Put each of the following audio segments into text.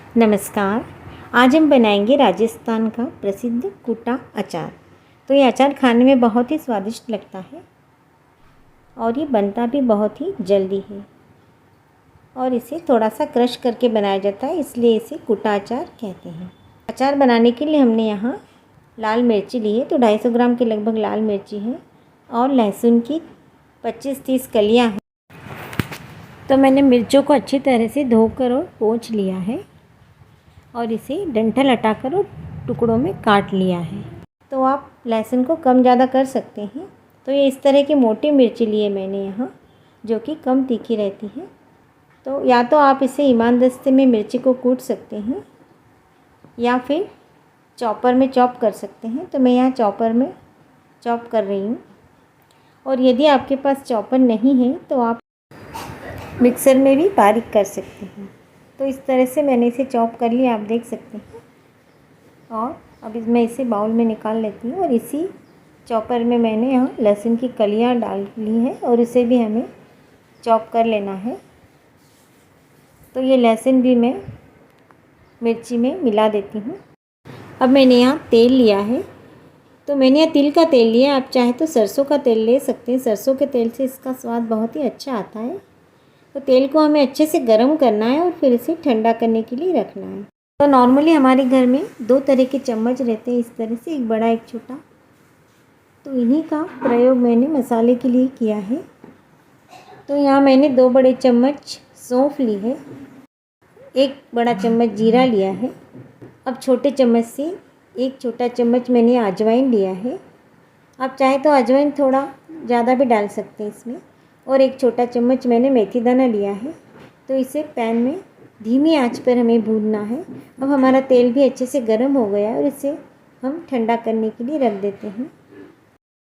नमस्कार। आज हम बनाएंगे राजस्थान का प्रसिद्ध कुटा अचार। तो ये अचार खाने में बहुत ही स्वादिष्ट लगता है और ये बनता भी बहुत ही जल्दी है और इसे थोड़ा सा क्रश करके बनाया जाता है, इसलिए इसे कुटा अचार कहते हैं। अचार बनाने के लिए हमने यहाँ लाल मिर्ची ली है, तो 250 ग्राम के लगभग लाल मिर्ची है और लहसुन की 25-30 कलियाँ हैं। तो मैंने मिर्चों को अच्छी तरह से धोकर और पोंछ लिया है और इसे डंठल हटाकर और टुकड़ों में काट लिया है। तो आप लहसुन को कम ज़्यादा कर सकते हैं। तो ये इस तरह की मोटी मिर्ची लिए मैंने यहाँ, जो कि कम तीखी रहती है। तो या तो आप इसे ईमानदस्ते में मिर्ची को कूट सकते हैं या फिर चॉपर में चॉप कर सकते हैं। तो मैं यहाँ चॉपर में चॉप कर रही हूँ। और यदि आपके पास चॉपर नहीं है तो आप मिक्सर में भी बारीक कर सकते हैं। तो इस तरह से मैंने इसे चॉप कर लिया, आप देख सकते हैं। और अब मैं इसे बाउल में निकाल लेती हूँ और इसी चॉपर में मैंने यहाँ लहसुन की कलियाँ डाल ली है और इसे भी हमें चॉप कर लेना है। तो ये लहसुन भी मैं मिर्ची में मिला देती हूँ। अब मैंने यहाँ तेल लिया है, तो मैंने यहाँ तिल का तेल लिया, आप चाहे तो सरसों का तेल ले सकते हैं। सरसों के तेल से इसका स्वाद बहुत ही अच्छा आता है। तो तेल को हमें अच्छे से गर्म करना है और फिर इसे ठंडा करने के लिए रखना है। तो नॉर्मली हमारे घर में 2 तरह के चम्मच रहते हैं, इस तरह से, एक बड़ा एक छोटा। तो इन्हीं का प्रयोग मैंने मसाले के लिए किया है। तो यहाँ मैंने 2 बड़े चम्मच सौंफ ली है, 1 बड़ा चम्मच जीरा लिया है। अब छोटे चम्मच से 1 छोटा चम्मच मैंने अजवाइन लिया है। आप चाहे तो अजवाइन थोड़ा ज़्यादा भी डाल सकते हैं इसमें। और 1 छोटा चम्मच मैंने मेथी दाना लिया है। तो इसे पैन में धीमी आंच पर हमें भूनना है। अब हमारा तेल भी अच्छे से गर्म हो गया है और इसे हम ठंडा करने के लिए रख देते हैं।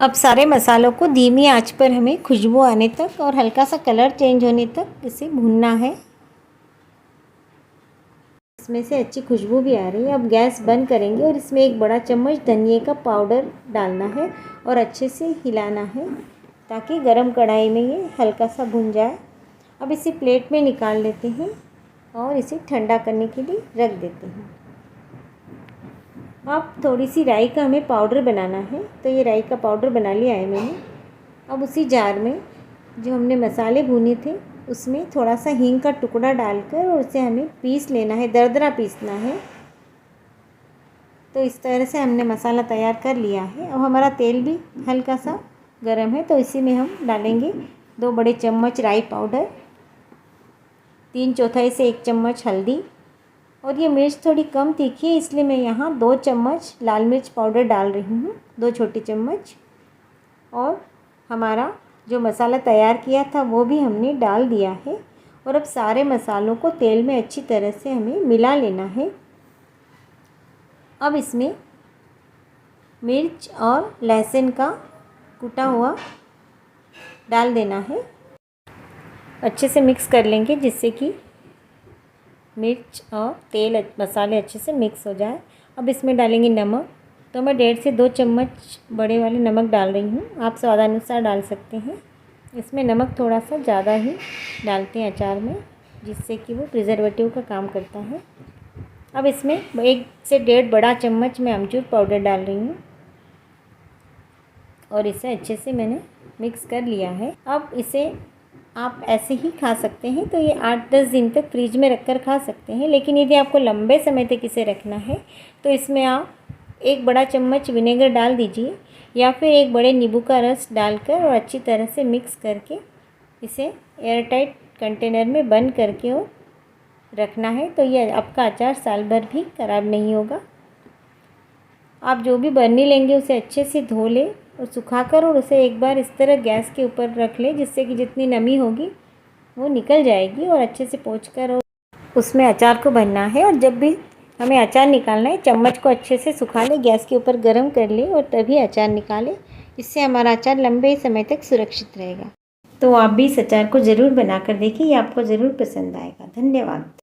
अब सारे मसालों को धीमी आंच पर हमें खुशबू आने तक और हल्का सा कलर चेंज होने तक इसे भूनना है। इसमें से अच्छी खुशबू भी आ रही है। अब गैस बंद करेंगे और इसमें 1 बड़ा चम्मच धनिए का पाउडर डालना है और अच्छे से हिलाना है ताकि गरम कढ़ाई में ये हल्का सा भुन जाए। अब इसे प्लेट में निकाल लेते हैं और इसे ठंडा करने के लिए रख देते हैं। अब थोड़ी सी राई का हमें पाउडर बनाना है, तो ये राई का पाउडर बना लिया है मैंने। अब उसी जार में जो हमने मसाले भुने थे उसमें थोड़ा सा हींग का टुकड़ा डालकर और उसे हमें पीस लेना है, दरदरा पीसना है। तो इस तरह से हमने मसाला तैयार कर लिया है। अब हमारा तेल भी हल्का सा गरम है, तो इसी में हम डालेंगे 2 बड़े चम्मच राई पाउडर, 3/4 से 1 चम्मच हल्दी। और ये मिर्च थोड़ी कम तीखी है, इसलिए मैं यहाँ 2 चम्मच लाल मिर्च पाउडर डाल रही हूँ, 2 छोटे चम्मच। और हमारा जो मसाला तैयार किया था वो भी हमने डाल दिया है। और अब सारे मसालों को तेल में अच्छी तरह से हमें मिला लेना है। अब इसमें मिर्च और लहसुन का कूटा हुआ डाल देना है। अच्छे से मिक्स कर लेंगे जिससे कि मिर्च और तेल मसाले अच्छे से मिक्स हो जाए। अब इसमें डालेंगे नमक। तो मैं 1.5 से 2 चम्मच बड़े वाले नमक डाल रही हूँ, आप स्वादानुसार डाल सकते हैं। इसमें नमक थोड़ा सा ज़्यादा ही डालते हैं अचार में, जिससे कि वो प्रिजर्वेटिव का काम करता है। अब इसमें 1 से 1.5 बड़ा चम्मच मैं अमचूर पाउडर डाल रही हूँ और इसे अच्छे से मैंने मिक्स कर लिया है। अब इसे आप ऐसे ही खा सकते हैं, तो ये 8-10 दिन तक फ्रिज में रखकर खा सकते हैं। लेकिन यदि आपको लंबे समय तक इसे रखना है तो इसमें आप 1 बड़ा चम्मच विनेगर डाल दीजिए या फिर 1 बड़े नींबू का रस डालकर और अच्छी तरह से मिक्स करके इसे एयरटाइट कंटेनर में बंद करके और रखना है। तो ये आपका अचार साल भर भी ख़राब नहीं होगा। आप जो भी बर्नी लेंगे उसे अच्छे से धो लें और सुखाकर और उसे एक बार इस तरह गैस के ऊपर रख लें, जिससे कि जितनी नमी होगी वो निकल जाएगी। और अच्छे से पोंछकर और उसमें अचार को भरना है। और जब भी हमें अचार निकालना है, चम्मच को अच्छे से सुखा लें, गैस के ऊपर गर्म कर लें और तभी अचार निकालें। इससे हमारा अचार लंबे समय तक सुरक्षित रहेगा। तो आप भी इस अचार को ज़रूर बनाकर देखिए, ये आपको ज़रूर पसंद आएगा। धन्यवाद।